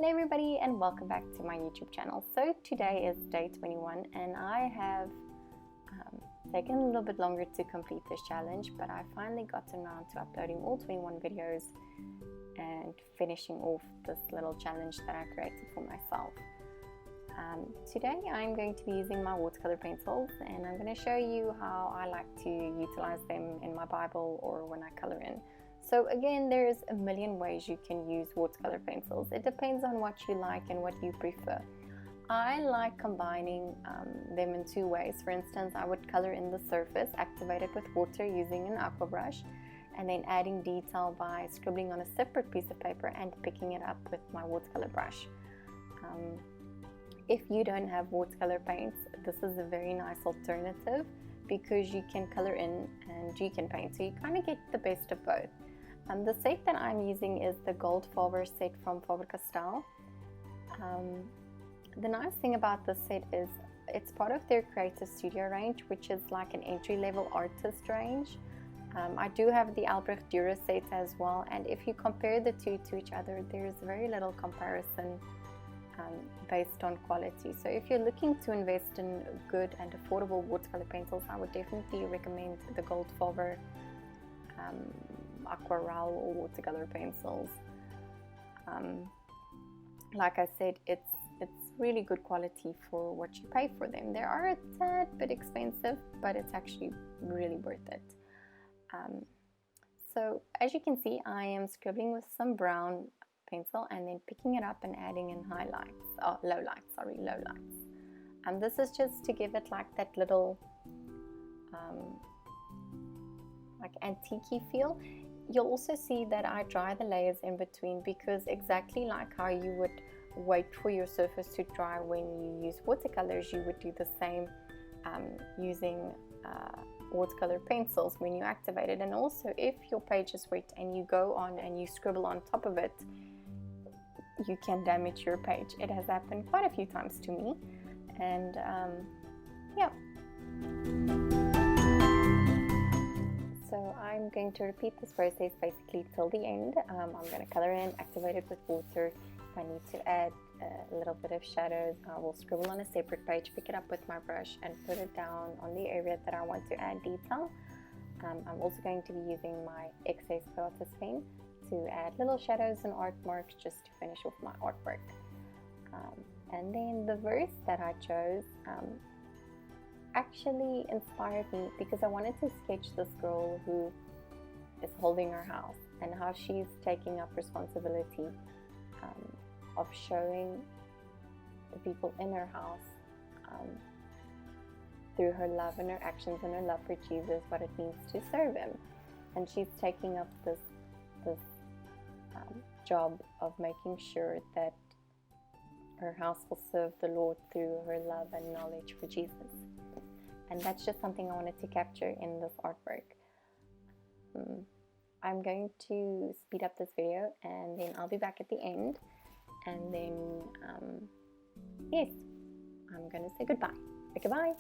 Hello everybody and welcome back to my YouTube channel. So today is day 21 and I have taken a little bit longer to complete this challenge, but I finally gotten around to uploading all 21 videos and finishing off this little challenge that I created for myself. Today I'm going to be using my watercolor pencils and I'm going to show you how I like to utilize them in my Bible or when I color in. So again, there's a million ways you can use watercolor pencils. It depends on what you like and what you prefer. I like combining them in two ways. For instance, I would color in the surface, activate it with water using an Aqua brush, and then adding detail by scribbling on a separate piece of paper and picking it up with my watercolor brush. If you don't have watercolor paints, this is a very nice alternative because you can color in and you can paint, so you kind of get the best of both. The set that I'm using is the Goldfaber set from Faber-Castell. The nice thing about this set is it's part of their Creative Studio range, which is like an entry-level artist range. I do have the Albrecht Dürer set as well, and if you compare the two to each other, there's very little comparison based on quality. So if you're looking to invest in good and affordable watercolor pencils, I would definitely recommend the Goldfaber Aqua or watercolor pencils. Like I said, it's really good quality for what you pay for them. They are a tad bit expensive, but it's actually really worth it. So as you can see, I am scribbling with some brown pencil and then picking it up and adding in lowlights. This is just to give it like that little like antique feel. You'll also see that I dry the layers in between, because exactly like how you would wait for your surface to dry when you use watercolors, you would do the same using watercolor pencils when you activate it. And also, if your page is wet and you go on and you scribble on top of it, you can damage your page. It has happened quite a few times to me, and yeah. So I'm going to repeat this process basically till the end. I'm going to color in, activate it with water. If I need to add a little bit of shadows, I will scribble on a separate page, pick it up with my brush and put it down on the area that I want to add detail. I'm also going to be using my excess artist pen to add little shadows and art marks just to finish off my artwork. And then the verse that I chose actually inspired me because I wanted to sketch this girl who is holding her house and how she's taking up responsibility of showing the people in her house through her love and her actions and her love for Jesus, what it means to serve him. And she's taking up this job of making sure that her house will serve the Lord through her love and knowledge for Jesus. And that's just something I wanted to capture in this artwork. I'm going to speed up this video and then I'll be back at the end, and then yes, I'm going to say goodbye. Goodbye.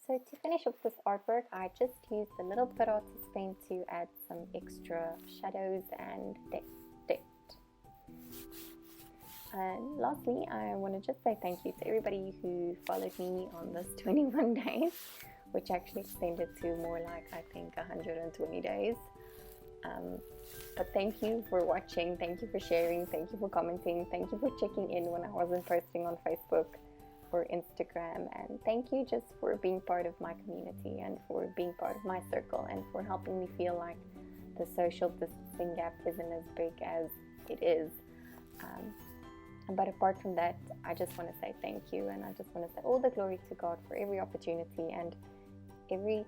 So to finish up this artwork, I just used a little bit of artist paint to add some extra shadows and depth. And lastly, I want to just say thank you to everybody who followed me on this 21 days, which actually extended to more like, I think, 120 days. But thank you for watching, thank you for sharing, thank you for commenting, thank you for checking in when I wasn't posting on Facebook or Instagram, and thank you just for being part of my community and for being part of my circle and for helping me feel like the social distancing gap isn't as big as it is. But apart from that, I just want to say thank you, and I just want to say all the glory to God for every opportunity and every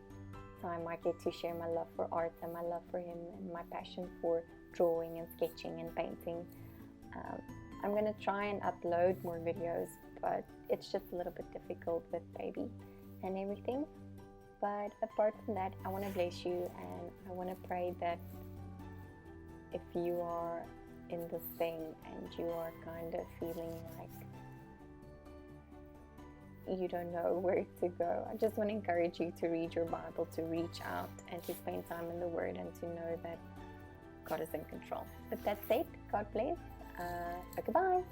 time I get to share my love for art and my love for Him and my passion for drawing and sketching and painting. I'm going to try and upload more videos, but it's just a little bit difficult with baby and everything. But apart from that, I want to bless you, and I want to pray that if you are in this thing and you are kind of feeling like you don't know where to go, I just want to encourage you to read your Bible, to reach out and to spend time in the Word, and to know that God is in control. But that's it. God bless. Goodbye.